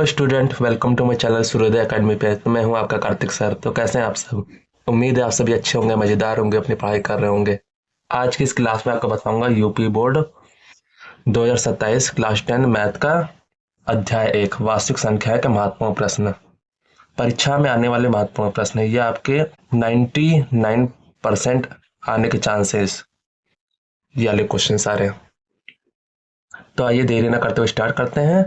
Hello student, welcome to my channel Suryoday Academy पे। तो मैं हूं आपका कार्तिक सर। तो कैसे हैं आप सब? उम्मीद है आप सभी अच्छे होंगे, मज़ेदार होंगे, अपनी पढ़ाई कर रहे होंगे। आज की इस क्लास में आपको बताऊंगा यूपी बोर्ड 2027 क्लास 10 मैथ का अध्याय 1 वास्तविक संख्या के महत्वपूर्ण प्रश्न। परीक्षा में आने वाले महत्वपूर्ण प्रश्न है, ये आपके 99% आने के चांसेस ये वाले क्वेश्चन सारे। तो आइए देरी न करते हुए स्टार्ट करते हैं।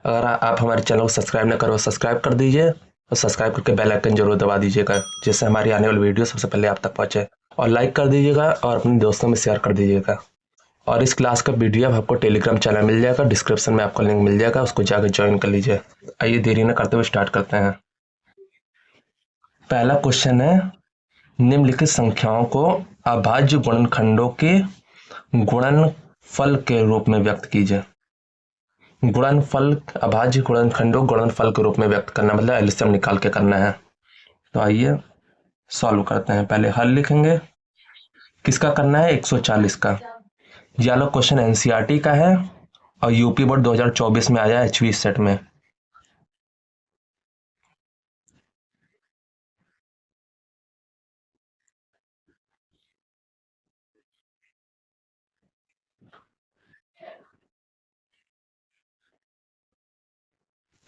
अगर आप हमारे चैनल को सब्सक्राइब न करो, सब्सक्राइब कर दीजिए और सब्सक्राइब करके बेल आइकन जरूर दबा दीजिएगा, जिससे हमारी आने वाली वीडियो सबसे पहले आप तक पहुंचे। और लाइक कर दीजिएगा और अपने दोस्तों में शेयर कर दीजिएगा। और इस क्लास का पीडीएफ आपको टेलीग्राम चैनल मिल जाएगा, डिस्क्रिप्शन में आपको लिंक मिल जाएगा, उसको जाकर ज्वाइन कर लीजिए। आइए देरी न करते हुए स्टार्ट करते हैं। पहला क्वेश्चन है, निम्नलिखित संख्याओं को अभाज्य गुणनखंडों के गुणनफल के रूप में व्यक्त कीजिए। गुणनफल, अभाज्य गुणनखंडों गुणनफल के रूप में व्यक्त करना मतलब एलसीएम निकाल के करना है। तो आइए सॉल्व करते हैं। पहले हल लिखेंगे। किसका करना है? 140 का। ये वाला क्वेश्चन एनसीईआरटी का है और यूपी बोर्ड 2024 में आया एचवी सेट में।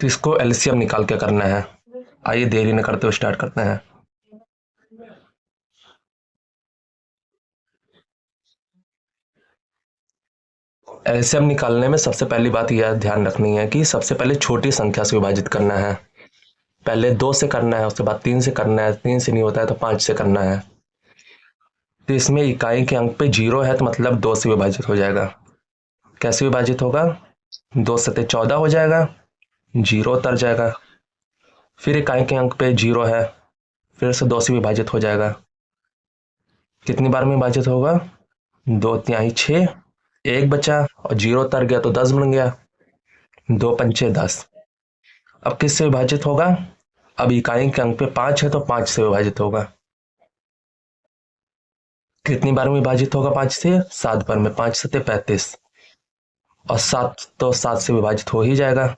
तो इसको एलसीएम निकाल के करना है। आइए देरी न करते हुए स्टार्ट करते हैं। एलसीएम निकालने में सबसे पहली बात यह ध्यान रखनी है कि सबसे पहले छोटी संख्या से विभाजित करना है। पहले 2 से करना है, उसके बाद 3 से करना है, 3 से नहीं होता है तो 5 से करना है। तो इसमें इकाई के अंक पे 0 है तो मतलब 2 से विभाजित हो जाएगा। कैसे विभाजित होगा? 2 सत्ते 14 हो जाएगा, 0 उतर जाएगा। फिर इकाई के अंक पे 0 है, फिर से 2 से विभाजित हो जाएगा। कितनी बार में विभाजित होगा? 2 तिहाई 6, 1 बचा और 0 उतर गया तो 10 बन गया। 2 पंचे 10। अब किससे विभाजित होगा? अब इकाई के अंक पे 5 है तो 5 से विभाजित होगा। कितनी बार में विभाजित होगा? 5 से 7 बार में। 5 सत्ते 35 और 7 तो 7 से विभाजित हो ही जाएगा।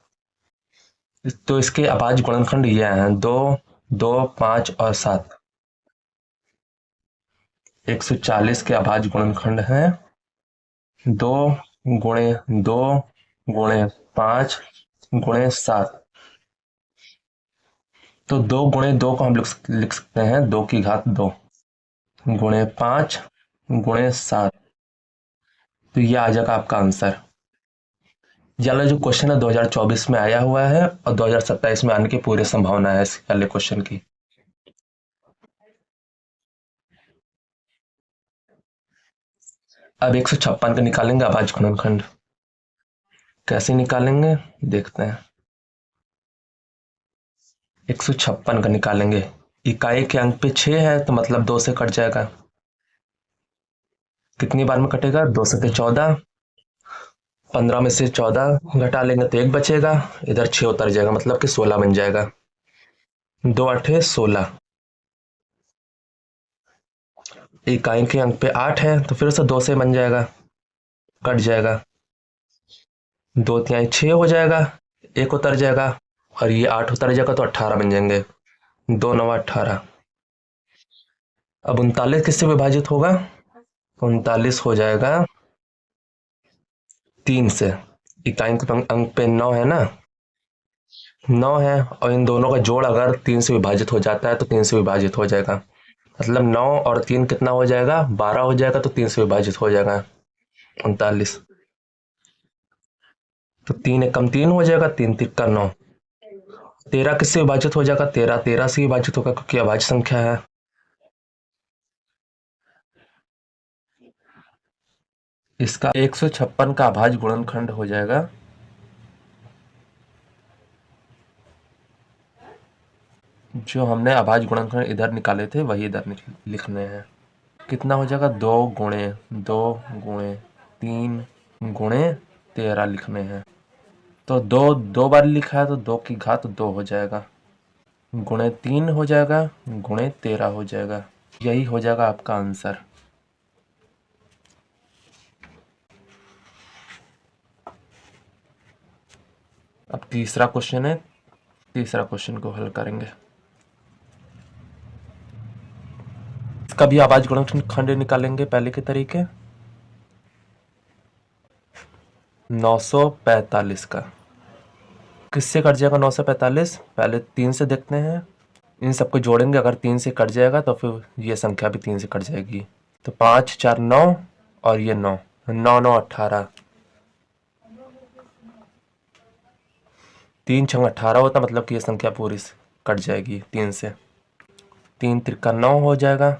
तो इसके अभाज्य गुणनखंड ये हैं 2, 2, 5 और 7। 140 के अभाज्य गुणनखंड हैं 2 गुणे 2 गुणे 5 गुणे 7। तो 2 गुणे 2 को हम लिख सकते हैं 2 की घात 2 गुणे 5 गुणे 7। तो ये आ जाएगा आपका आंसर। ये वाला जो क्वेश्चन है 2024 में आया हुआ है और 2027 में आने की पूरी संभावना है इस वाले क्वेश्चन की। अब 156 का निकालेंगे अभाज्य गुणनखंड। कैसे निकालेंगे देखते हैं। 156 का निकालेंगे। इकाई के अंक पे 6 है तो मतलब 2 से कट जाएगा। कितनी बार में कटेगा? 2 सत्ते 14, 15 में से 14 घटा लेंगे तो 1 बचेगा, इधर 6 उतर जाएगा मतलब कि 16 बन जाएगा। 2 अठे 16। इकाई के अंक पे 8 है तो फिर से 2 से बन जाएगा, कट जाएगा। 2 तिहाई 6 हो जाएगा, 1 उतर जाएगा और ये 8 उतर जाएगा तो 18 बन जाएंगे। 2 9 18। अब 39 किससे विभाजित होगा? 39 हो जाएगा 3 से। इकाई के अंक पे 9 है ना, 9 है और इन दोनों का जोड़ अगर 3 से विभाजित हो जाता है तो 3 से विभाजित हो जाएगा। मतलब 9 और 3 कितना हो जाएगा? 12 हो जाएगा तो 3 से विभाजित हो जाएगा 39। तो 3 एकम 3 हो जाएगा, 3 तिक्का 9। 13 किससे विभाजित हो जाएगा? 13 13 से विभाजित होगा क्योंकि अभाज्य संख्या है। इसका 156 का अभाज्य गुणनखंड हो जाएगा जो हमने अभाज्य गुणनखंड इधर निकाले थे वही इधर लिखने हैं। कितना हो जाएगा? 2 गुणे 2 गुणे 3 गुणे 13 लिखने हैं। तो 2 बार लिखा है तो 2 की घात 2 हो जाएगा, गुणे 3 हो जाएगा, गुणे 13 हो जाएगा। यही हो जाएगा आपका आंसर। अब तीसरा क्वेश्चन है तीसरा क्वेश्चन को हल करेंगे। इसका भी आवाज गुणनखंड निकालेंगे पहले के तरीके। 945 का किससे कट जाएगा? 945 पहले 3 से देखते हैं। इन सबको जोड़ेंगे, अगर 3 से कट जाएगा तो फिर ये संख्या भी 3 से कट जाएगी। तो 5 4 9 और ये 9, 9 9 18, 3 6 18 होता, मतलब कि ये संख्या पूरी कट जाएगी 3 से। 3 त्रिका 9 हो जाएगा,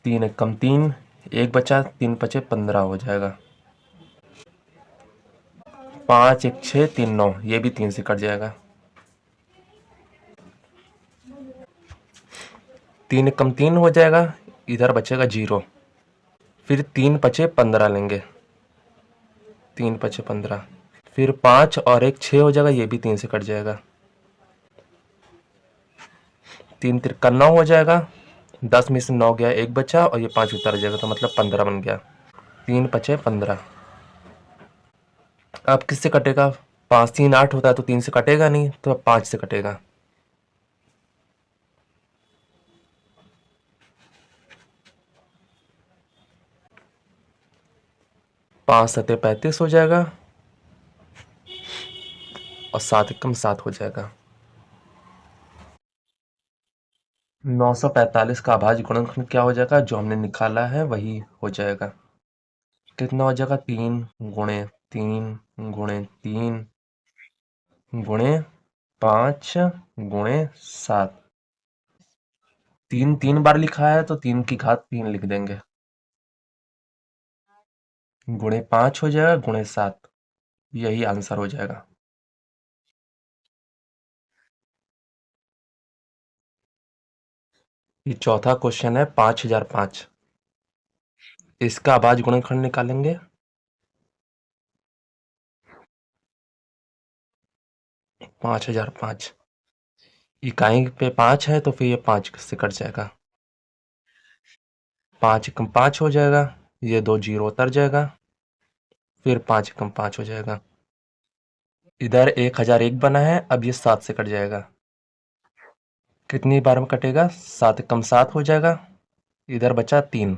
3 एक कम 3, एक बचा, 3 बचे 15 हो जाएगा। 5 1 6 3 9, ये भी 3 से कट जाएगा। 3 एक कम 3 हो जाएगा, इधर बचेगा 0। फिर 3 बचे 15 लेंगे, 3 बचे 15। फिर 5 और 1 6 हो जाएगा, ये भी 3 से कट जाएगा। 3 तिरका 9 हो जाएगा, 10 में से 9 गया, एक बचा और ये 5 उतर जाएगा, तो मतलब 15 बन गया। 3 बचे 15। अब किससे कटेगा? 5 3 8 होता है तो 3 से कटेगा नहीं, तो अब 5 से कटेगा। 5 सते 35 हो जाएगा और 7 एकम 7 हो जाएगा। 945 का अभाज्य गुणनखंड क्या हो जाएगा? जो हमने निकाला है वही हो जाएगा। कितना हो जाएगा? 3 गुणे 3 गुणे 3 गुणे 5 गुणे 7। 3 3 बार लिखा है तो 3 की घात 3 लिख देंगे, गुणे 5 हो जाएगा गुणे 7, यही आंसर हो जाएगा। ये चौथा क्वेश्चन है 5005। इसका अभाज्य गुणनखंड निकालेंगे। 5005 इकाई पे 5 है तो फिर ये 5 से कट जाएगा। 5 एकम 5 हो जाएगा, ये 2 जीरो उतर जाएगा, फिर 5 एकम 5 हो जाएगा। इधर 1001 बना है, अब ये 7 से कट जाएगा। कितनी बार में कटेगा? 7 एकम 7 हो जाएगा, इधर बचा 3,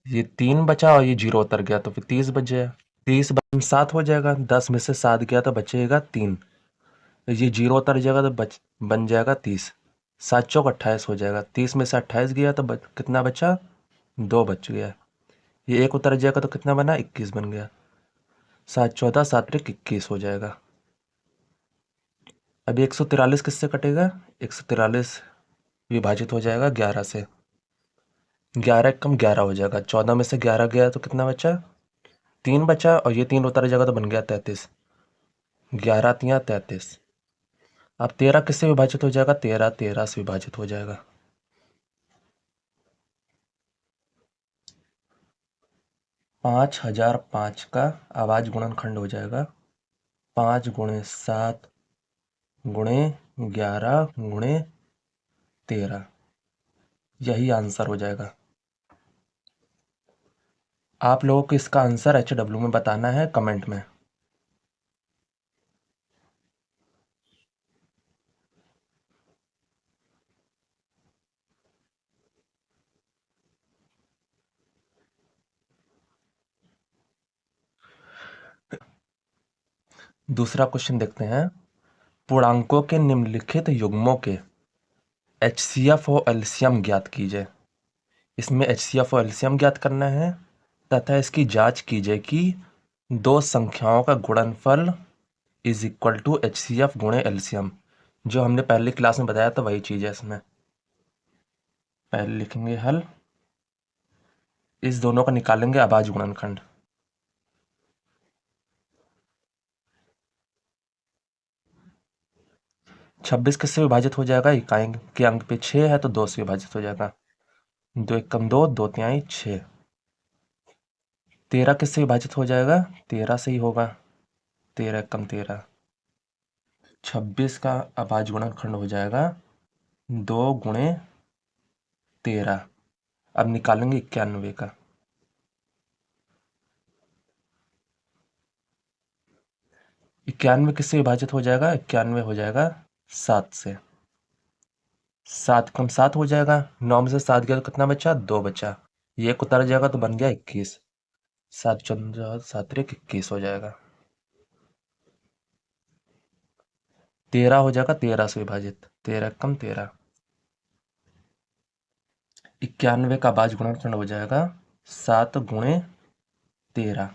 ये 3 बचा और ये जीरो उतर गया, तो फिर 30 बच जाए। 30 बार में 7 हो जाएगा, 10 में से 7 गया तो बचेगा 3, ये जीरो उतर जाएगा तो बन जाएगा 30। 7 चौक 28 हो जाएगा, 30 में से 28 गया तो कितना बचा? 2 बच गया। ये एक उतर जाएगा तो कितना बना? 21 बन गया। 7 14 7 त्रिक 21 हो जाएगा। अभी 143 किससे कटेगा? 143 विभाजित हो जाएगा 11 से, 11 कम 11 हो जाएगा। 14 में से 11 गया तो कितना बचा? 3 बचा और ये 3 उतर जाएगा तो बन गया 33, 11 तिया 33। अब 13 किससे विभाजित हो जाएगा? 13 13 से विभाजित हो जाएगा। 5005 का अभाज्य गुणनखंड हो जाएगा 5 गुणे 7 गुणे 11 गुणे 13, यही आंसर हो जाएगा। आप लोगों को इसका आंसर HW में बताना है कमेंट में। दूसरा क्वेश्चन देखते हैं। पूर्णांकों के निम्नलिखित युग्मों के HCF और एलसीएम ज्ञात कीजिए। इसमें HCF और एलसीएम ज्ञात करना है तथा इसकी जांच कीजिए कि दो संख्याओं का गुणनफल इज इक्वल टू HCF गुणे एलसीएम। जो हमने पहली क्लास में बताया था वही चीज है इसमें। पहले लिखेंगे हल, इस दोनों का निकालेंगे अभाज्य गुणनखंड। 26 किससे विभाजित हो जाएगा? इकाई के अंक पे 6 है तो 2 से विभाजित हो जाएगा, 2 एक कम 2, 2 तिहाई 6। 13 किससे विभाजित हो जाएगा? 13 से ही होगा, 13 एक कम 13। 26 का अभाज्य गुणनखंड हो जाएगा 2 गुणे 13। अब निकालेंगे 91 का। 91 किससे विभाजित हो जाएगा? 91 हो जाएगा 7 से। 7 कम 7 हो जाएगा। 9 में से 7 गया तो कितना बचा? 2 बचा। ये एक उतर जाएगा तो बन गया 21। 7 14 7 21 हो जाएगा। 13 हो जाएगा 13 से विभाजित। 13 कम 13। 91 का भाज्य गुणनखंड हो जाएगा 7 गुणे 13।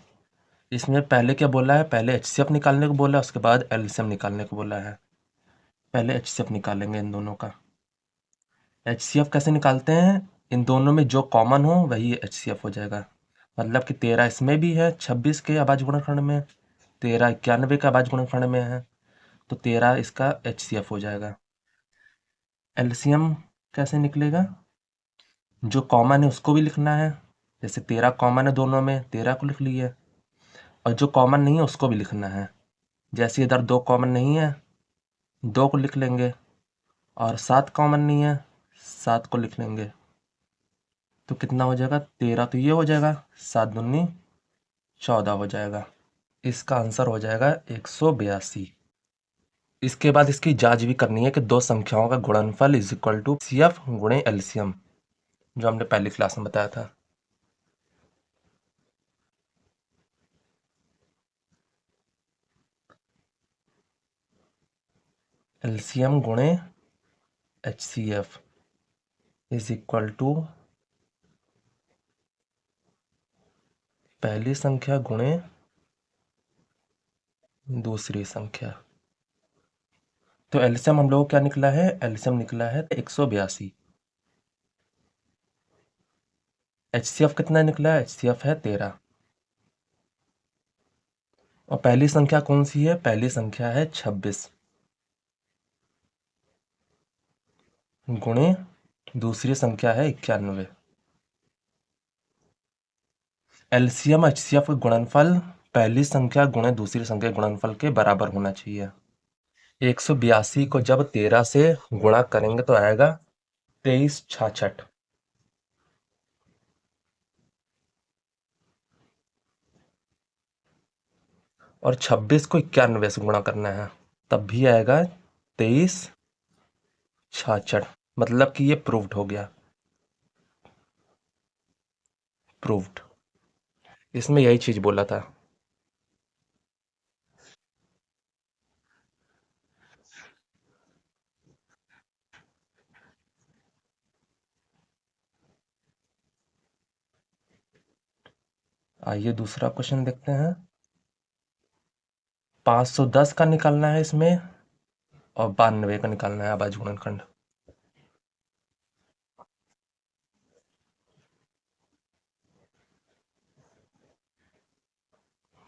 इसमें पहले क्या बोला है? पहले एचसीएफ निकालने को बोला है, उसके बाद एलसीएम निकालने को बोला है। पहले एचसीएफ निकालेंगे इन दोनों का। एचसीएफ कैसे निकालते हैं? इन दोनों में जो कॉमन हो वही एचसीएफ हो जाएगा। मतलब कि 13 इसमें भी है 26 के अभाज्य गुणनखंड में, 13 91 का अभाज्य गुणनखंड में है, तो 13 इसका एचसीएफ हो जाएगा। एलसीएम कैसे निकलेगा? जो कॉमन है उसको भी लिखना है। जैसे 13 कॉमन है दोनों में, 13 को लिख लिए, और जो कॉमन नहीं है उसको भी लिखना है। जैसे इधर 2 कॉमन नहीं है, 2 को लिख लेंगे, और 7 कॉमन नहीं है, 7 को लिख लेंगे। तो कितना हो जाएगा? 13 तो ये हो जाएगा, 7 दूनी 14 हो जाएगा। इसका आंसर हो जाएगा 182। इसके बाद इसकी जांच भी करनी है कि दो संख्याओं का गुणनफल इज इक्वल टू सीएफ गुणे एलसीएम, जो हमने पहली क्लास में बताया था। एलसीएम गुणे एचसीएफ इज इक्वल टू पहली संख्या गुणे दूसरी संख्या। तो एलसीएम हम लोग क्या निकला है? एलसीएम निकला है 182। एचसीएफ कितना निकला है? एचसीएफ है 13। और पहली संख्या कौन सी है? पहली संख्या है 26 गुणे दूसरी संख्या है 91। एलसीएम एचसीएफ का गुणनफल पहली संख्या गुणे दूसरी संख्या के गुणनफल के बराबर होना चाहिए। 182 को जब 13 से गुणा करेंगे तो आएगा 2366। और 26 को 91 से गुणा करना है, तब भी आएगा 2366। मतलब कि ये प्रूव्ड हो गया। प्रूव्ड। इसमें यही चीज बोला था। आइए दूसरा क्वेश्चन देखते हैं। 510 का निकालना है इसमें, और 92 का निकालना है अभाज्य गुणनखंड।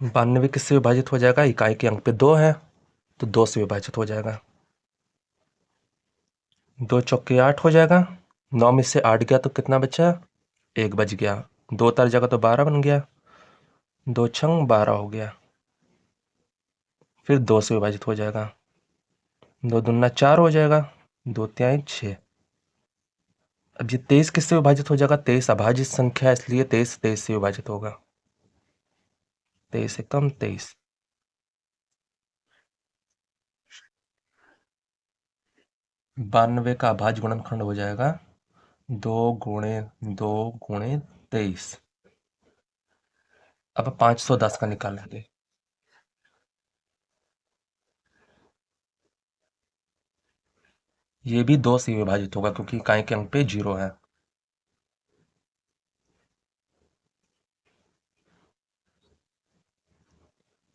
92 किससे विभाजित हो जाएगा? इकाई के अंक पे 2 है, तो 2 से विभाजित हो जाएगा। 2 चौके 8 हो जाएगा। 9 में से 8 गया तो कितना बचा? 1 बच गया। 2 उतर जाएगा तो 12 बन गया। 2 छंग 12 हो गया। फिर 2 से विभाजित हो जाएगा। 2 दूना 4 हो जाएगा। 2 तिहाई 6। अब ये 23 किससे विभाजित हो जाएगा? 23 अभाज्य संख्या है, इसलिए 23 23 से विभाजित होगा। 23 से कम 23। 92 का अभाज्य गुणनखंड हो जाएगा 2 गुणे 2 गुणे 23। अब 510 का निकालेंगे। ये भी 2 से विभाजित होगा क्योंकि इकाई के अंक पे 0 है।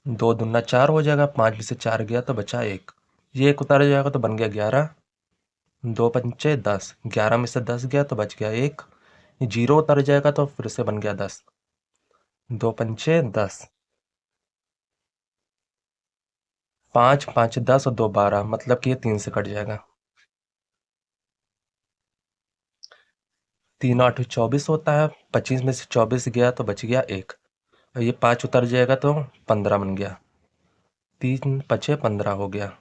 2 दूना 4 हो जाएगा। 5 में से 4 गया तो बचा 1। ये 1 उतारा जाएगा तो बन गया 11। 2 पंचे 10। 11 में से 10 गया तो बच गया 1। ये 0 उतर जाएगा तो फिर से बन गया 10। 2 पंचे 10। 5 5 10 और 2 12, मतलब कि ये 3 से कट जाएगा। 3 8 24 होता है। 25 में से 24 गया तो बच गया 1। और ये 5 उतर जाएगा तो 15 बन गया। 3 पचे 15 हो गया।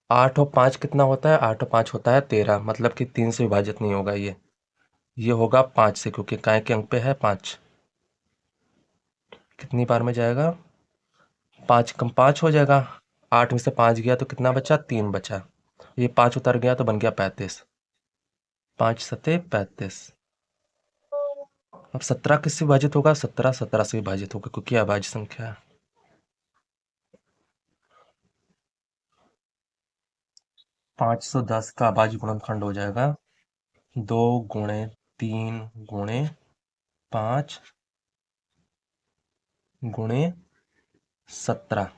8 और 5 कितना होता है? 8 और 5 होता है 13, मतलब कि 3 से विभाजित नहीं होगा ये होगा 5 से, क्योंकि काय के अंक पे है 5। कितनी बार में जाएगा? 5 कम 5 हो जाएगा। 8 में से 5 गया तो कितना बचा? 3 बचा। ये 5 उतर गया तो बन गया 35। 5 सते 35। अब 17 किससे विभाजित होगा? 17 17 से विभाजित होगा क्योंकि अभाज्य संख्या है। 510 का अभाज्य गुणनखंड हो जाएगा 2 गुणे 3 गुणे 5 गुणे 17।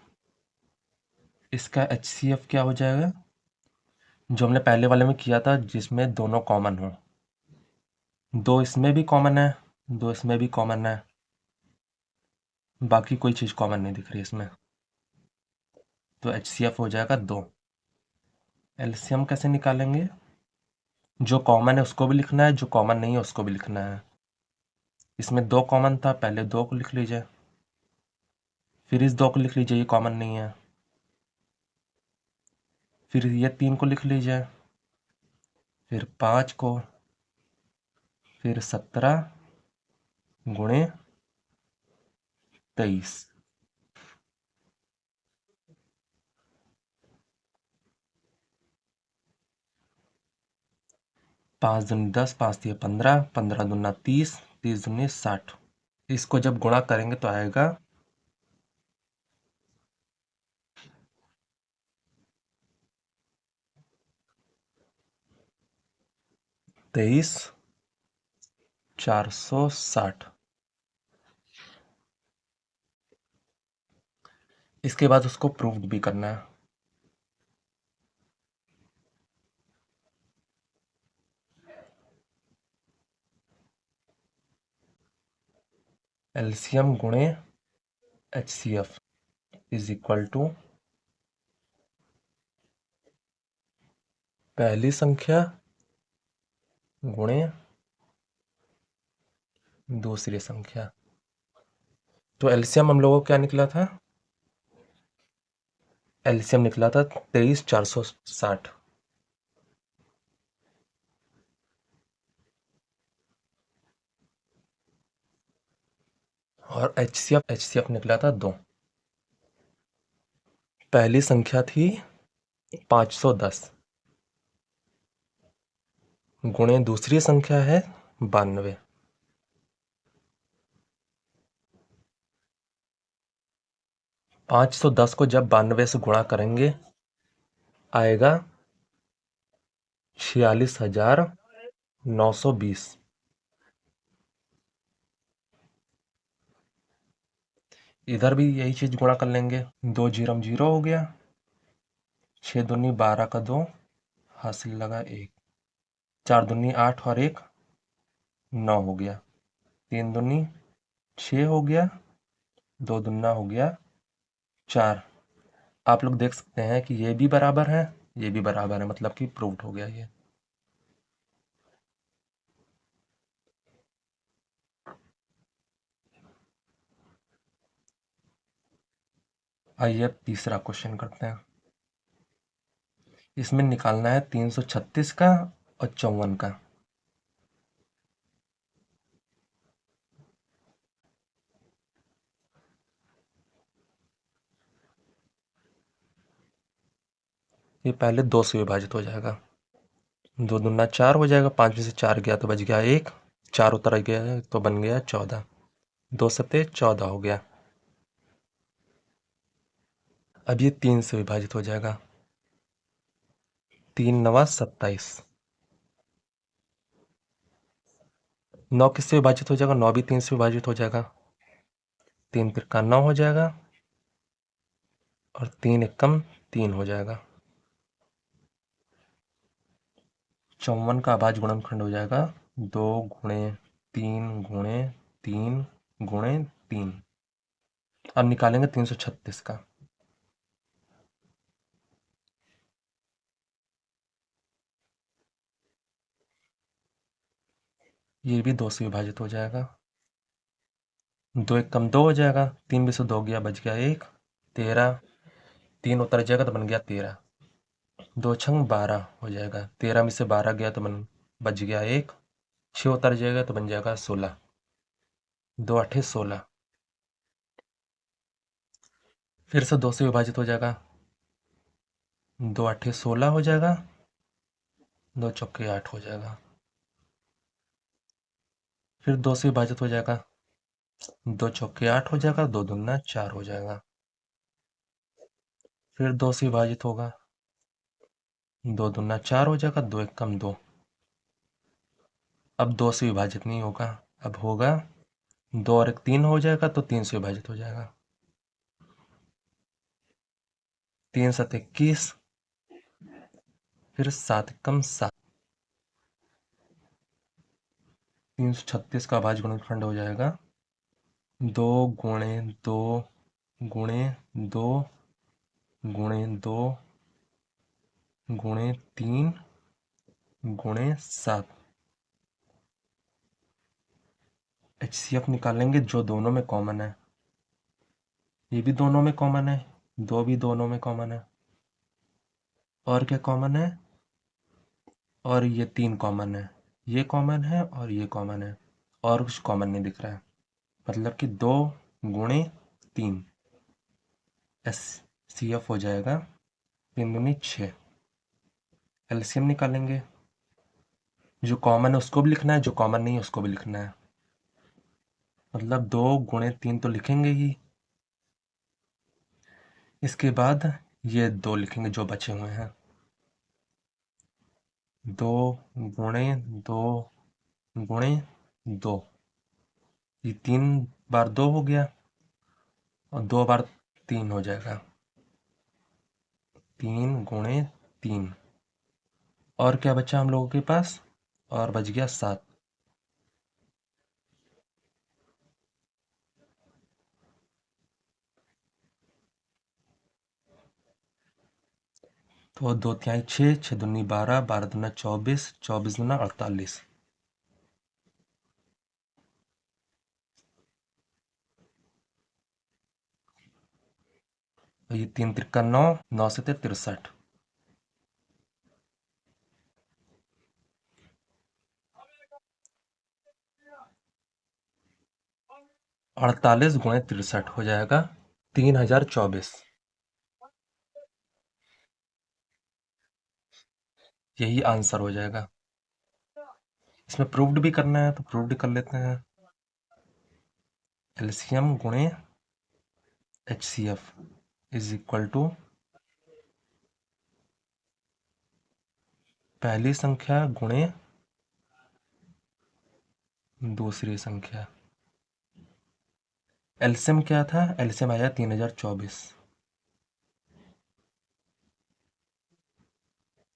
इसका HCF क्या हो जाएगा? जो हमने पहले वाले में किया था जिसमें दोनों कॉमन हो। 2 इसमें भी कॉमन है, 2 इसमें भी कॉमन है, बाकी कोई चीज कॉमन नहीं दिख रही इसमें, तो HCF हो जाएगा 2। एलसीएम कैसे निकालेंगे? जो कॉमन है उसको भी लिखना है, जो कॉमन नहीं है उसको भी लिखना है। इसमें 2 कॉमन था, पहले 2 को लिख लीजिए, फिर इस 2 को लिख लीजिए, ये कॉमन नहीं है, फिर ये 3 को लिख लीजिए, फिर 5 को, फिर 17 गुणे 23। 5 दूनी 10, 5 दिए 15, 15 दूना 30, 30 दूनी 60। इसको जब गुणा करेंगे तो आएगा 23,460। इसके बाद उसको प्रूव भी करना है। एलसीएम गुणे HCF इज इक्वल टू पहली संख्या गुणे दूसरी संख्या। तो एलसीएम हम लोगों को क्या निकला था? एलसीएम निकला था 23,460। और HCF निकला था 2। पहली संख्या थी 510 गुणे दूसरी संख्या है 92। 510 को जब 92 से गुणा करेंगे आएगा 46,920। इधर भी यही चीज गुणा कर लेंगे, 2 जीरो 0 हो गया, 6 दूनी 12 का 2, हासिल लगा 1, 4 दूनी 8 और 1 9 हो गया, 3 दूनी 6 हो गया, 2 दूना हो गया 4। आप लोग देख सकते हैं कि ये भी बराबर है, ये भी बराबर है, मतलब कि प्रूव्ड हो गया ये। आइए अब तीसरा क्वेश्चन करते हैं। इसमें निकालना है 336 का और 54 का। ये पहले 2 से विभाजित हो जाएगा, 2 दूना 4 हो जाएगा, 5 में से 4 गया तो बच गया 1, 4 उतर गया तो बन गया 14, 2 सते 14 हो गया। अब ये 3 से विभाजित हो जाएगा, 3 नवा 27। 9 किससे विभाजित हो जाएगा? 9 भी 3 से विभाजित हो जाएगा, 3 तिरका 9 हो जाएगा और 3 एकम 3 हो जाएगा। 54 का अभाज्य गुणनखंड हो जाएगा 2 गुणे 3 गुणे 3 गुणे 3। अब निकालेंगे 336 का। ये भी 2 से विभाजित हो जाएगा, 2 एकम 2 हो जाएगा, 3 में से 2 गया बच गया 1, 13, 3 उतर जाएगा तो बन गया 13, 2 छंग 12 हो जाएगा, 13 में से 12 गया तो बच गया 1, 6 उतर जाएगा तो बन जाएगा 16, 2 8 16। फिर से 2 से विभाजित हो जाएगा, 2 8 16 हो जाएगा, 2 चौके 8 हो जाएगा। फिर 2 से विभाजित हो जाएगा, 2 चौके 8 हो जाएगा, 2 दूना 4 हो जाएगा। फिर 2 से विभाजित होगा, 2 दूना 4 हो जाएगा, 2 एक कम 2। अब 2 से विभाजित नहीं होगा, अब होगा 2 और 1 3 हो जाएगा, तो 3 से विभाजित हो जाएगा। 3 7 21, फिर 7 कम 7, 336 का अभाज्य गुणनखंड हो जाएगा 2 गुणे 2 गुणे 2 गुणे 2 गुणे 3 गुणे 7। HCF निकालेंगे जो दोनों में कॉमन है, ये भी दोनों में कॉमन है, 2 भी दोनों में कॉमन है, और क्या कॉमन है, और ये 3 कॉमन है, ये कॉमन है और ये कॉमन है, और कुछ कॉमन नहीं दिख रहा है। मतलब कि 2 गुणे 3 HCF हो जाएगा 3 दूनी 6। एलसीएम निकालेंगे, जो कॉमन है उसको भी लिखना है, जो कॉमन नहीं है उसको भी लिखना है। मतलब 2 गुणे 3 तो लिखेंगे ही, इसके बाद ये 2 लिखेंगे जो बचे हुए हैं, 2 गुणे 2 गुणे 2, ये 3 बार 2 हो गया और 2 बार 3 हो जाएगा, 3 गुणे 3। और क्या बचा हम लोगों के पास, और बच गया 7। तो 2 तिहाई 6, 6 दूनी 12, 12 दूना 24, 24 दूना 48। ये 3 त्रिका 9, 9 से 63। 48 गुणे 63 हो जाएगा 3024। यही आंसर हो जाएगा। इसमें प्रूव्ड भी करना है तो प्रूव्ड कर लेते हैं। एलसीएम गुणे HCF इज इक्वल टू पहली संख्या गुणे दूसरी संख्या। एलसीएम क्या था, एलसीएम आया 3024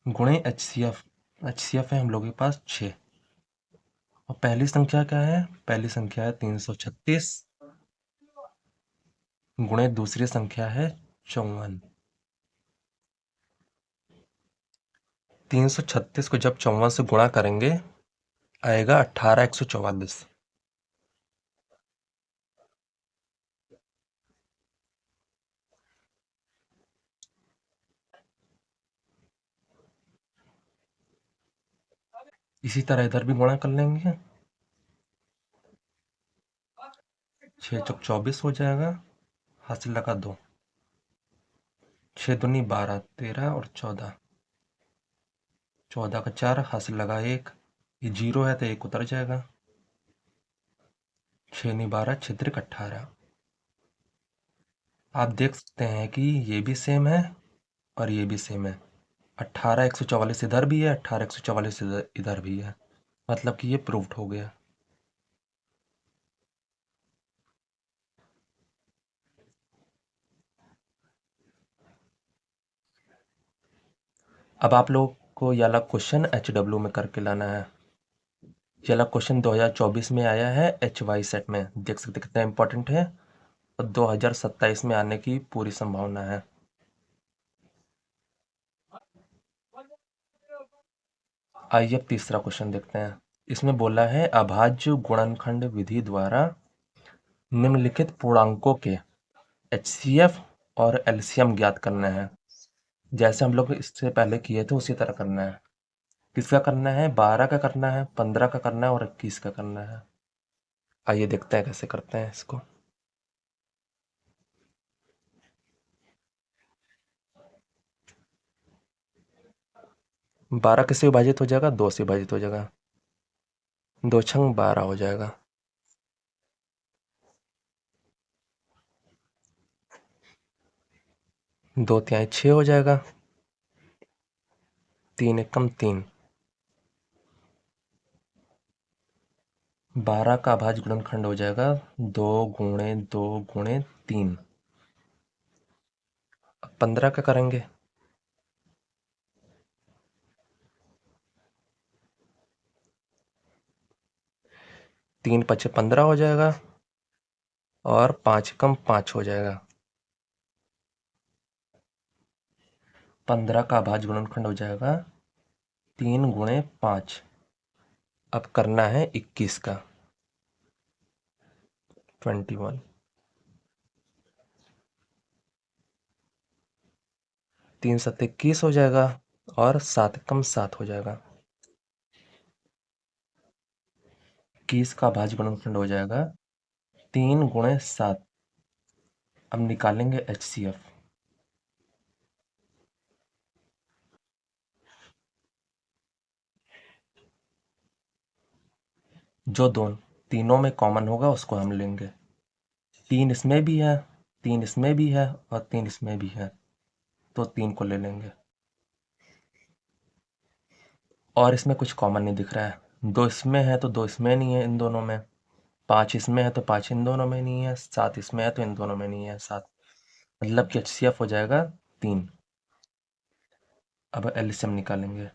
गुणे HCF। HCF है हम लोगों के पास 6, और पहली संख्या क्या है, पहली संख्या है 336 गुणे दूसरी संख्या है 54। 336 को जब 54 से गुणा करेंगे आएगा 18144। इसी तरह इधर भी गुणा कर लेंगे, 6 चौक 24 हो जाएगा, हासिल लगा 2, 6 दूनी 12, 13 और 14, 14 का 4, हासिल लगा 1, ये 0 है तो 1 उतर जाएगा, 6 नी 12, 6 त्रिक 18। आप देख सकते हैं कि ये भी सेम है और ये भी सेम है, 18 144 इधर भी है, 18 144 इधर भी है, मतलब कि ये प्रूव्ड हो गया। अब आप लोग को ये वाला क्वेश्चन HW में करके लाना है। ये वाला क्वेश्चन 2024 में आया है HY सेट में, देख सकते कितना इंपॉर्टेंट है, और 2027 में आने की पूरी संभावना है। आइए अब तीसरा क्वेश्चन देखते हैं। इसमें बोला है अभाज्य गुणनखंड विधि द्वारा निम्नलिखित पूर्णांकों के HCF और LCM ज्ञात करना है। जैसे हम लोग इससे पहले किए थे उसी तरह करना है। किसका करना है, 12 का करना है, 15 का करना है और 21 का करना है। आइए देखते हैं कैसे करते हैं इसको। 12 किससे विभाजित हो जाएगा? 2 से विभाजित हो जाएगा। 2 छंग 12 हो जाएगा। 2 तिहाई 6 हो जाएगा। 3 एकम 3। 12 का अभाज्य गुणनखंड हो जाएगा 2 गुणे 2 गुणे 3। अब 15 का करेंगे। 3 पचे 15 हो जाएगा और 5 कम 5 हो जाएगा। 15 का अभाज्य गुणनखंड हो जाएगा 3 गुणे 5। अब करना है 21 का। 21। 3 7 21 हो जाएगा और 7 कम 7 हो जाएगा। 21 का अभाज्य गुणनखंड हो जाएगा 3 गुणे 7। अब निकालेंगे HCF। जो तीनों में कॉमन होगा उसको हम लेंगे। 3 इसमें भी है, 3 इसमें भी है और 3 इसमें भी है, तो 3 को ले लेंगे। और इसमें कुछ कॉमन नहीं दिख रहा है। 2 इसमें है तो 2 इसमें नहीं है इन दोनों में। 5 इसमें है तो 5 इन दोनों में नहीं है। 7 इसमें है तो इन दोनों में नहीं है 7। मतलब कि HCF हो जाएगा 3। अब एलसीएम निकालेंगे।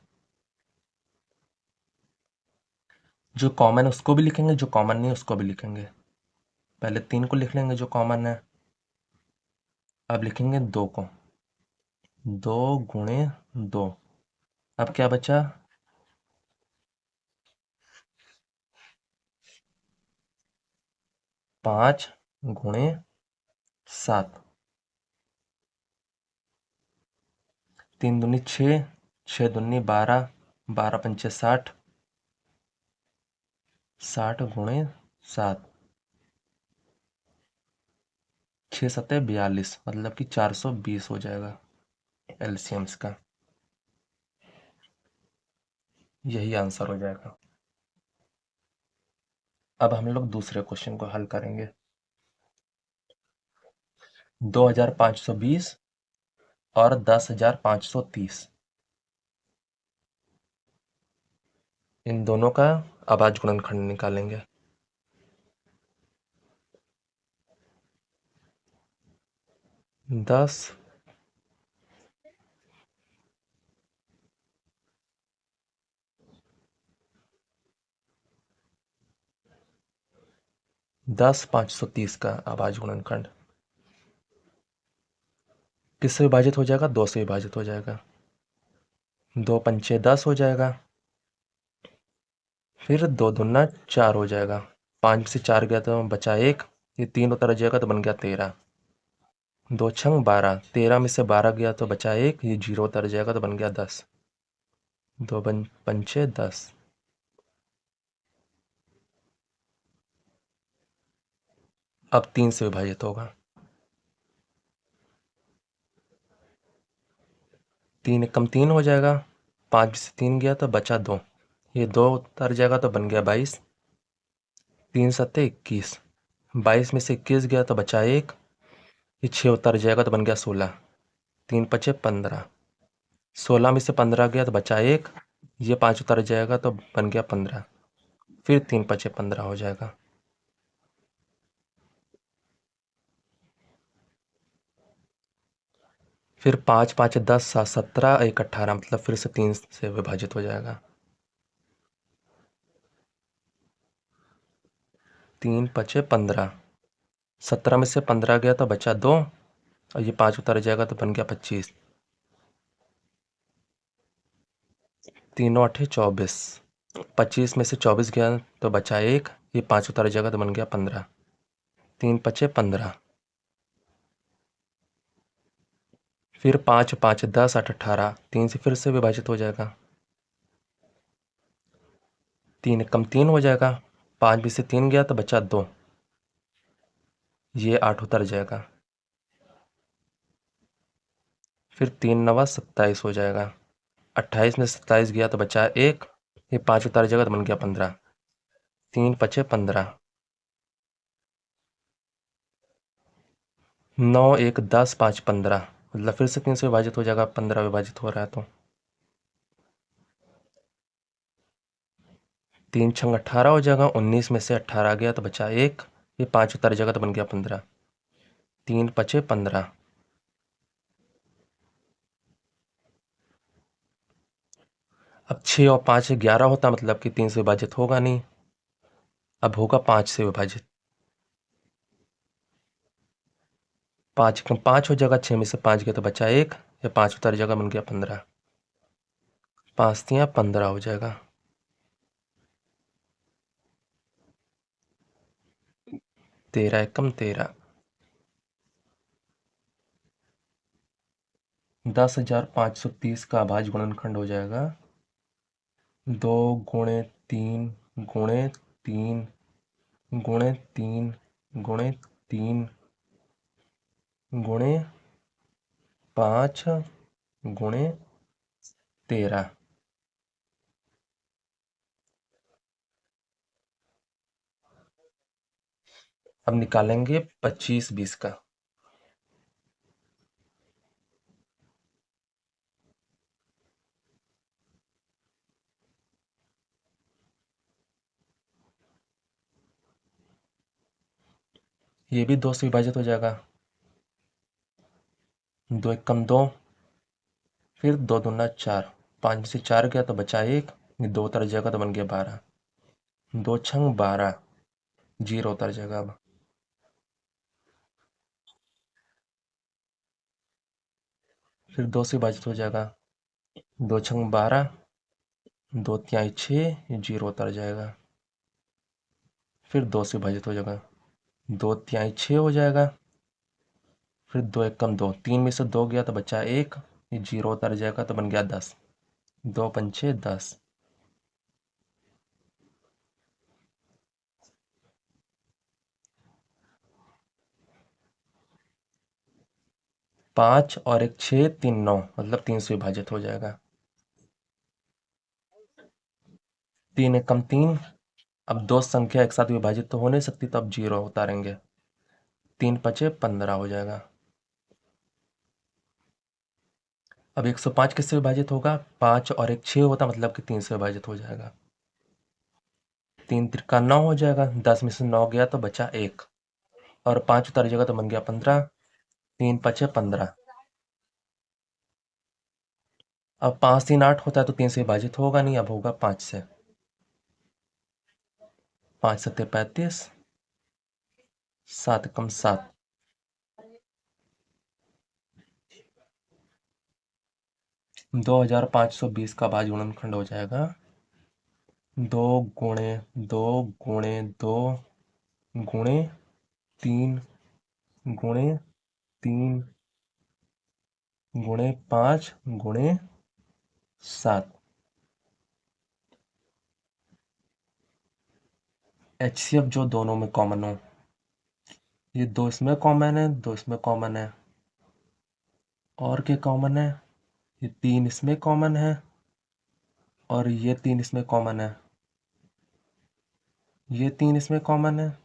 जो कॉमन है उसको भी लिखेंगे, जो कॉमन नहीं है उसको भी लिखेंगे। पहले 3 को लिख लेंगे जो कॉमन है। अब लिखेंगे 2 को। 2 गुणे 2। अब क्या बचा? 5 गुणे 7। 3 दूनी 6, 6 दूनी 12, 12 पंचे 60, 60 गुणे 7। 6 सत्ते 42, मतलब कि 420 हो जाएगा एलसीएम्स का। यही आंसर हो जाएगा। अब हम लोग दूसरे क्वेश्चन को हल करेंगे। 2520 और 10530, इन दोनों का अभाज्य गुणनखंड निकालेंगे। 10 530 का अभाज्य गुणनखंड किससे विभाजित हो जाएगा? 2 से विभाजित हो जाएगा। 2 पंचे 10 हो जाएगा। फिर 2 दूना 4 हो जाएगा। 5 में से 4 गया तो बचा 1, ये 3 उतर जाएगा तो बन गया 13। 2 छंग 12, 13 में से 12 गया तो बचा 1, ये 0 उतर जाएगा तो बन गया 10। 2 पंचे 10। अब 3 से विभाजित होगा। 3 एकम 3 हो जाएगा। 5 में से 3 गया तो बचा 2, ये 2 उतर जाएगा तो बन गया 22। 3 सत्ते 21, 22 में से 21 गया तो बचा 1, ये 6 उतर जाएगा तो बन गया 16। 3 पचे 15, 16 में से 15 गया तो बचा 1, ये 5 उतर जाएगा तो बन गया 15। फिर 3 पचे 15 हो जाएगा। फिर 5 5 10 7 17 1 18, मतलब फिर से 3 से विभाजित हो जाएगा। 3 पचे 15, 17 में से 15 गया तो बचा 2, और ये 5 उतर जाएगा तो बन गया 25। 3 8 24, 25 में से 24 गया तो बचा 1, ये 5 उतर जाएगा तो बन गया 15। 3 पचे 15, फिर 5 5 10 8 18, 3 से फिर से विभाजित हो जाएगा। 3 कम 3 हो जाएगा। 5 में से 3 गया तो बचा 2, ये 8 उतर जाएगा। फिर 3 9 27 हो जाएगा। 28 में 27 गया तो बचा 1, ये 5 उतार जाएगा तो बन गया 15, 3 पचे 15, 9 1 10 5 15, मतलब फिर से 3 से विभाजित हो जाएगा, 15 विभाजित हो रहा है तो 3 छंग 18 हो जाएगा, 19 में से 18 गया तो बचा 1, ये 5 उतार जाएगा तो बन गया 15, 3 पचे 15, अब 6 और 5 11 होता, मतलब कि 3 से विभाजित होगा नहीं, अब होगा 5 से विभाजित, 5 कम 5 हो जाएगा, 6 में से 5 गया तो बचा 1, ये 5 उतार जाएगा बन गया 15, 5 तियां 15 हो जाएगा, 13 एकम 13, 10,530 का अभाज्य गुणनखंड हो जाएगा 2 गुणे 3 गुणे 3 गुणे 3 गुणे 3 गुणे 5 गुणे 13। अब निकालेंगे 25 20 का। ये भी 2 से विभाजित हो जाएगा, 2 एकम 2, फिर 2 दूना 4, 5 में से 4 गया तो बचा 1, 2 उतर जाएगा तो बन गया 12, 2 छंग 12, 0 उतर जाएगा अब, फिर 2 से विभाजित हो जाएगा, 2 छंग 12, 2 तिहाई 6, 0 उतर जाएगा, फिर 2 से विभाजित हो जाएगा, 2 तिहाई 6 हो जाएगा, फिर 2 एकम 2, 3 में से 2 गया तो बचा 1, ये 0 उतर जाएगा तो बन गया 10, 2 पंचे 10, 5 और 1 6 3 9, मतलब 3 से विभाजित हो जाएगा, 3 एकम 3, अब 2 संख्या एक साथ विभाजित तो हो नहीं सकती, तो अब 0 उतारेंगे, 3 पचे 15 हो जाएगा। अब 105 किससे विभाजित होगा, 5 और 1 6 होता, मतलब कि 3 से विभाजित हो जाएगा, 3 त्रिका 9 हो जाएगा, 10 में से 9 गया तो बचा 1, और 5 उतार जाएगा तो बन गया 15, 3 पचे 15, अब 5 3 8 होता है तो 3 से विभाजित होगा नहीं, अब होगा 5 से, 5 सत्ते 35, 7 कम 7, 2520 का भाज्य गुणनखंड हो जाएगा 2 गुणे 2 गुणे 2 गुणे 3 गुणे 3 गुणे 5 गुणे 7। HCF जो दोनों में कॉमन हो, ये 2 इसमें कॉमन है, 2 इसमें कॉमन है, और क्या कॉमन है, ये 3 इसमें कॉमन है, और ये 3 इसमें कॉमन है, ये 3 इसमें कॉमन है,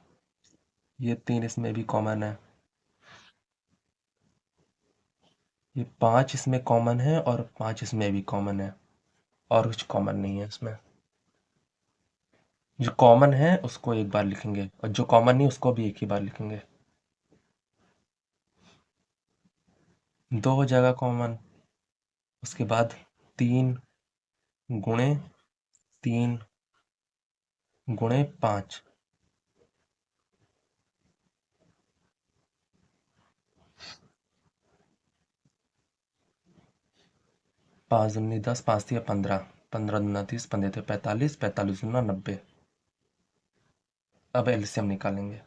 ये 3 इसमें भी कॉमन है, ये 5 इसमें कॉमन है, और 5 इसमें भी कॉमन है, और कुछ कॉमन नहीं है इसमें। जो कॉमन है उसको एक बार लिखेंगे, और जो कॉमन नहीं उसको भी एक ही बार लिखेंगे। 2 हो जाएगा कॉमन, उसके बाद 3 गुणे 3 गुणे 5, 5 दूनी 10, 5 तिया 15, 15 दूना 30, 15 थे 45, 45 दूना 90। अब एलसीएम निकालेंगे,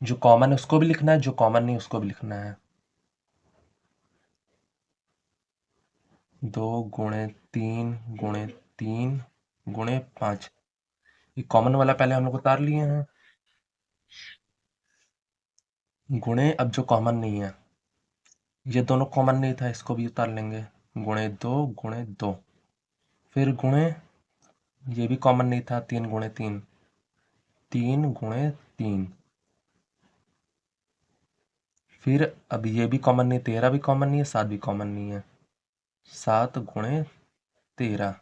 जो कॉमन है उसको भी लिखना है, जो कॉमन नहीं उसको भी लिखना है। 2 गुणे 3 गुणे 3 गुणे 5, ये कॉमन वाला पहले हम लोग उतार लिए हैं, गुणे अब जो कॉमन नहीं है, ये दोनों कॉमन नहीं था, इसको भी उतार लेंगे, गुणे 2 गुणे 2, फिर गुणे, ये भी कॉमन नहीं था, 3 गुणे 3, 3 गुणे 3, फिर अब ये भी कॉमन नहीं, 13 भी कॉमन नहीं है, 7 भी कॉमन नहीं है, 7 गुणे 13।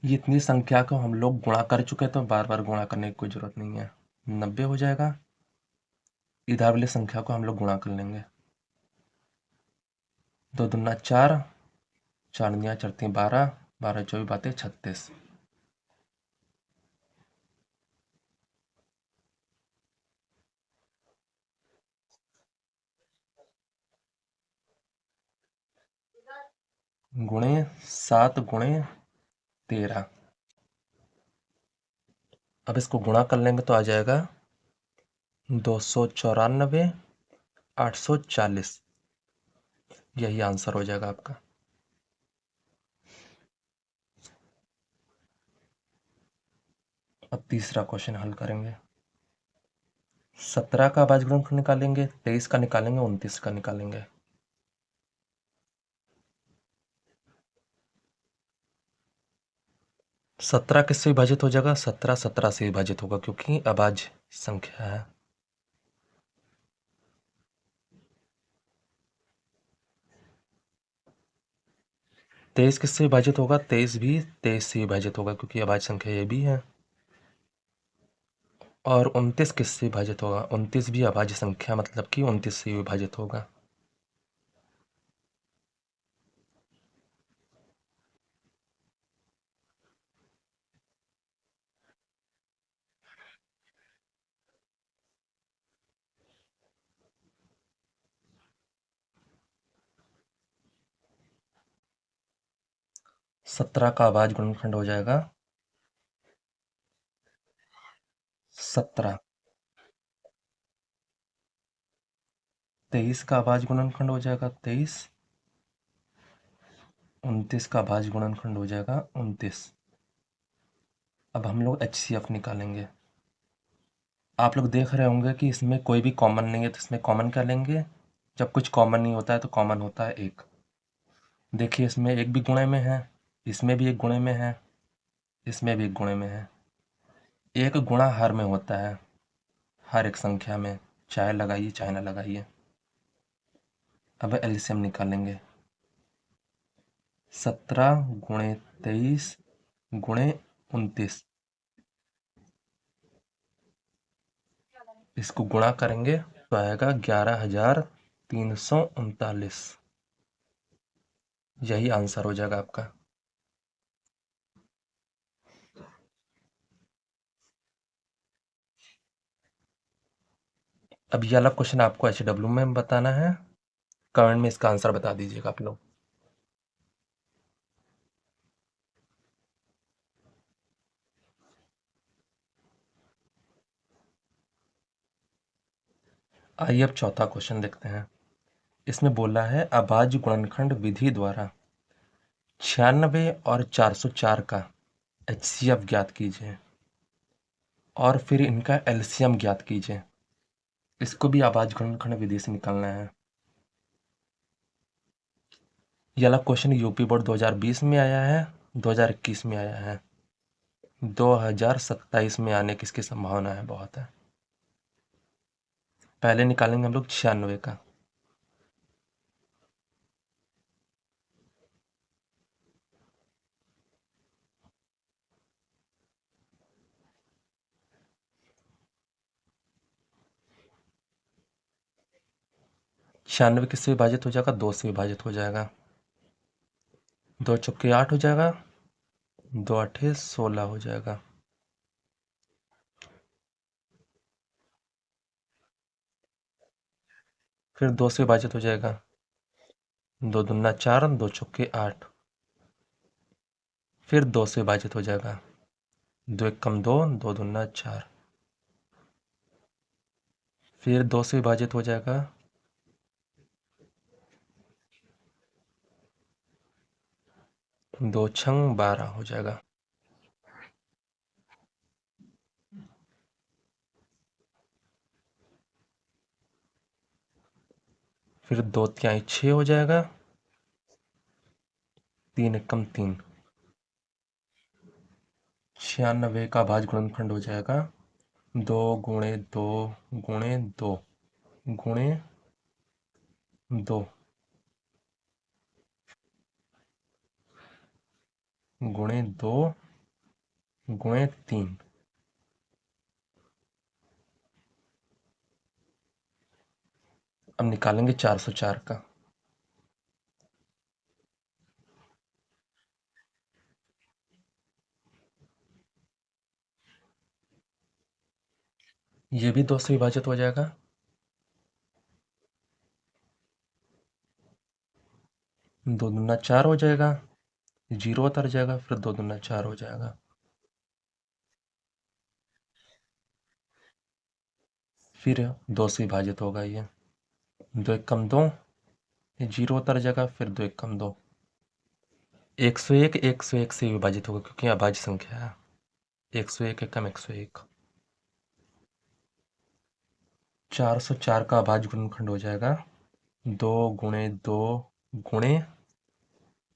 ये इतनी संख्या को हम लोग गुणा कर चुके हैं, तो बार बार गुणा करने की कोई जरूरत नहीं है। 90 हो जाएगा। इधर वाली संख्या को हम लोग गुणा कर लेंगे। 2 दूना 4, 4 दूनिया चढ़ती 12, 12 चौबीस बातें 36। गुणे 7 गुणे 13। अब इसको गुणा कर लेंगे तो आ जाएगा 294, 840। यही आंसर हो जाएगा आपका। अब तीसरा क्वेश्चन हल करेंगे। 17 का अभाज्य गुणनखंड निकालेंगे, 23 का निकालेंगे, 29 का निकालेंगे। सत्रह किससे विभाजित हो जाएगा? 17 17 से विभाजित होगा, क्योंकि अभाज्य संख्या है। तेईस किससे विभाजित होगा? 23 भी 23 से विभाजित होगा, क्योंकि अभाज्य संख्या ये भी है। और 29 किससे विभाजित होगा? 29 भी अभाज्य संख्या, मतलब कि 29 से विभाजित होगा। सत्रह का अभाज्य गुणनखंड हो जाएगा 17। 23 का अभाज्य गुणनखंड हो जाएगा 23। 29 का अभाज्य गुणनखंड हो जाएगा 29। अब हम लोग HCF निकालेंगे। आप लोग देख रहे होंगे कि इसमें कोई भी कॉमन नहीं है, तो इसमें कॉमन क्या लेंगे? जब कुछ कॉमन नहीं होता है तो कॉमन होता है एक। देखिए, इसमें एक भी गुणे में है, इसमें भी एक गुणे में है, इसमें भी एक गुणे में है। एक गुणा हर में होता है, हर एक संख्या में, चाहे लगाइए चाहे ना लगाइए। अब एलसीएम निकालेंगे। 17 गुणे 23 गुणे 29, इसको गुणा करेंगे तो आएगा 11,339। यही आंसर हो जाएगा आपका। अब ये अलग क्वेश्चन आपको HW में बताना है। कमेंट में इसका आंसर बता दीजिएगा आप लोग। आइए अब चौथा क्वेश्चन देखते हैं। इसमें बोला है अभाज्य गुणनखंड विधि द्वारा 96 और 404 का HCF ज्ञात कीजिए और फिर इनका LCM ज्ञात कीजिए। इसको भी अभाज्य गुणनखंड विधि से निकालना है। ये वाला क्वेश्चन यूपी बोर्ड 2020 में आया है, 2021 में आया है, 2027 में आने की इसकी संभावना है, बहुत है। पहले निकालेंगे हम लोग 96 का। छियानवे किससे विभाजित हो जाएगा? 2 से विभाजित हो जाएगा। 2 चौके 8 हो जाएगा, 2 आठे 16 हो जाएगा। फिर 2 से विभाजित हो जाएगा, 2 दूना 4, 2 चौके 8। फिर 2 से विभाजित हो जाएगा, 2 एक कम 2, 2 दूना 4। फिर 2 से विभाजित हो जाएगा, 2 छंग 12 हो जाएगा। फिर 2 तिहाई 6 हो जाएगा, 3 एकम 3, 96 का भाज्य गुणनखंड हो जाएगा 2 गुणे 2 गुणे 2 गुणे 3। अब निकालेंगे 404 का। ये भी 2 से विभाजित हो जाएगा, 2 दूना 4 हो जाएगा, 0 उतर जाएगा, फिर 2 दूना 4 हो जाएगा, फिर 2 से विभाजित होगा ये, 2 एकम 2, ये 0 उतर जाएगा, फिर 2 एकम 2, 101 101 से विभाजित होगा क्योंकि अभाज्य संख्या है, 101 एकम 101। 404 का अभाज्य गुणनखंड हो जाएगा 2 गुणे 2 गुणे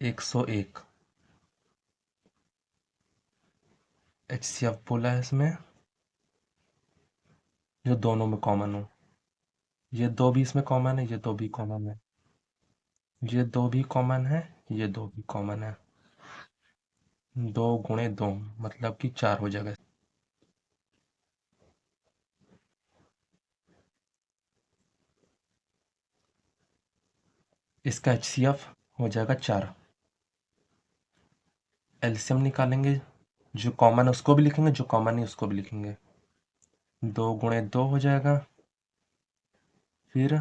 101। HCF बोला है इसमें, जो दोनों में कॉमन हो, ये 2 भी इसमें कॉमन है, ये 2 भी कॉमन है, ये 2 भी कॉमन है, ये 2 भी कॉमन है, 2 गुणे 2 मतलब कि 4 हो जाएगा। इसका HCF हो जाएगा 4। एलसीएम निकालेंगे, जो कॉमन है उसको भी लिखेंगे, जो कॉमन नहीं उसको भी लिखेंगे, 2 गुणे 2 हो जाएगा, फिर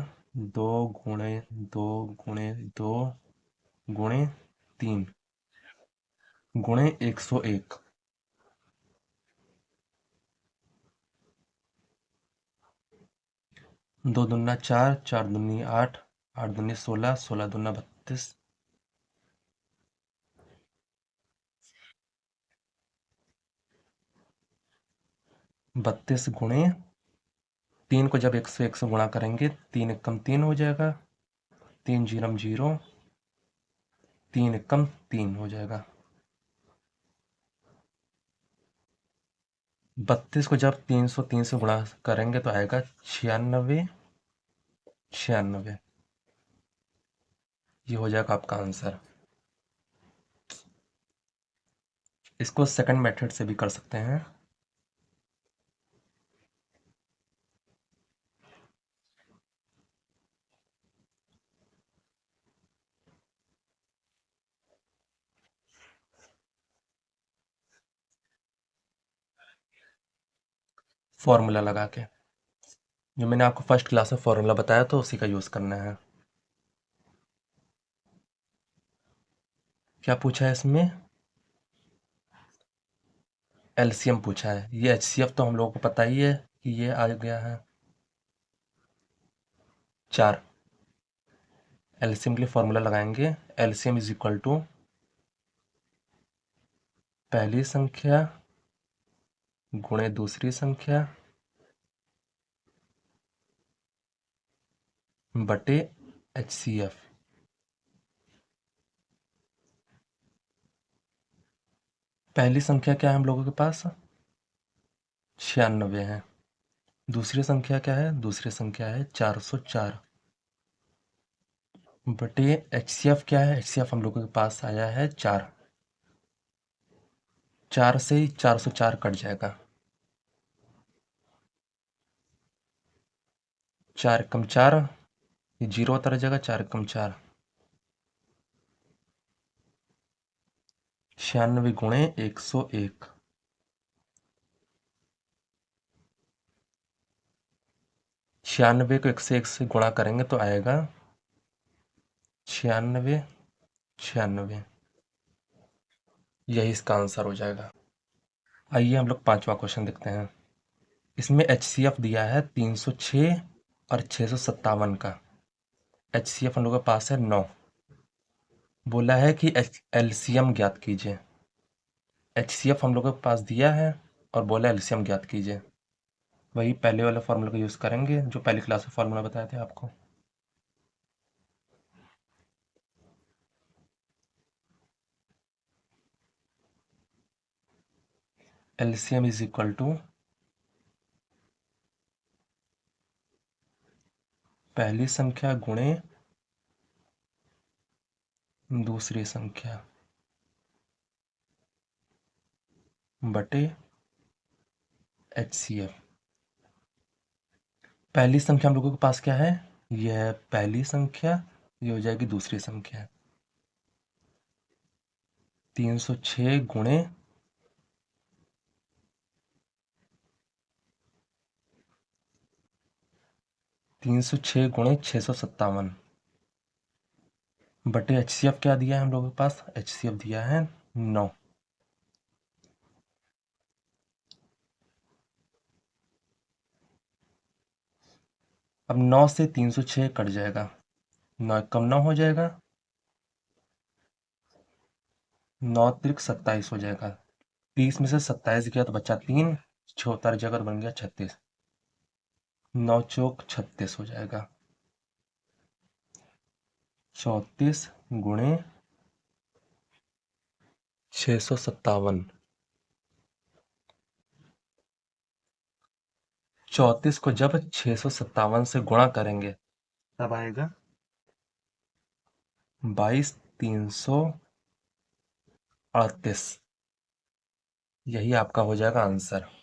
2 गुणे 2 गुणे 2 गुणे 3 गुणे 101। 2 दूना 4, 4 दूनी 8, 8 दूनी 16, 16 दूना 32, 32 गुणे 3 को जब 101 से गुणा करेंगे, 3 एकम 3 हो जाएगा, 3 जीरम 0, 3 एकम 3 हो जाएगा। 32 को जब 303 से गुणा करेंगे तो आएगा 96, 96। ये हो जाएगा आपका आंसर। इसको सेकंड मेथड से भी कर सकते हैं। फॉर्मूला लगा के, जो मैंने आपको फर्स्ट क्लास में फॉर्मूला बताया तो उसी का यूज करना है। क्या पूछा है इसमें? एलसीएम पूछा है। ये एचसीएफ तो हम लोगों को पता ही है कि ये आ गया है 4। एलसीएम के लिए फॉर्मूला लगाएंगे, एलसीएम इज इक्वल टू पहली संख्या गुणे दूसरी संख्या बटे HCF। पहली संख्या क्या है हम लोगों के पास? 96 है। दूसरी संख्या क्या है? दूसरी संख्या है 404 बटे HCF क्या है? HCF हम लोगों के पास आया है 4। 4 से ही 404 कट जाएगा, 4 एकम 4, ये 0 उतर जाएगा, 4 एकम 4, 96 गुणे 101। 96 को 101 से गुणा करेंगे तो आएगा 96, 96। यही इसका आंसर हो जाएगा। आइए हम लोग 5वां क्वेश्चन देखते हैं। इसमें HCF दिया है 306 और 657 का। HCF हम लोग के पास है 9। बोला है कि LCM ज्ञात कीजिए। HCF हम लोग के पास दिया है और बोला LCM ज्ञात कीजिए। वही पहले वाले फॉर्मूला का यूज़ करेंगे जो पहली क्लास में फॉर्मूला बताए थे आपको। एलसीएम इज इक्वल टू पहली संख्या गुणे दूसरी संख्या बटे HCF। पहली संख्या हम लोगों के पास क्या है, यह पहली संख्या, ये हो जाएगी दूसरी संख्या। 306 गुणे 657 बटे HCF क्या दिया है हम लोगों के पास, HCF दिया है 9। अब 9 से 306 कट जाएगा, 9 कम 9 हो जाएगा, 9 त्रिक 27 हो जाएगा। 30 में से 27 गया तो बचा 3, 6 उतर जाएगा तो बन गया 36। 9 चौक 36 हो जाएगा। 34 गुणे 657, 34 को जब 657 से गुणा करेंगे तब आएगा 22,338। यही आपका हो जाएगा आंसर।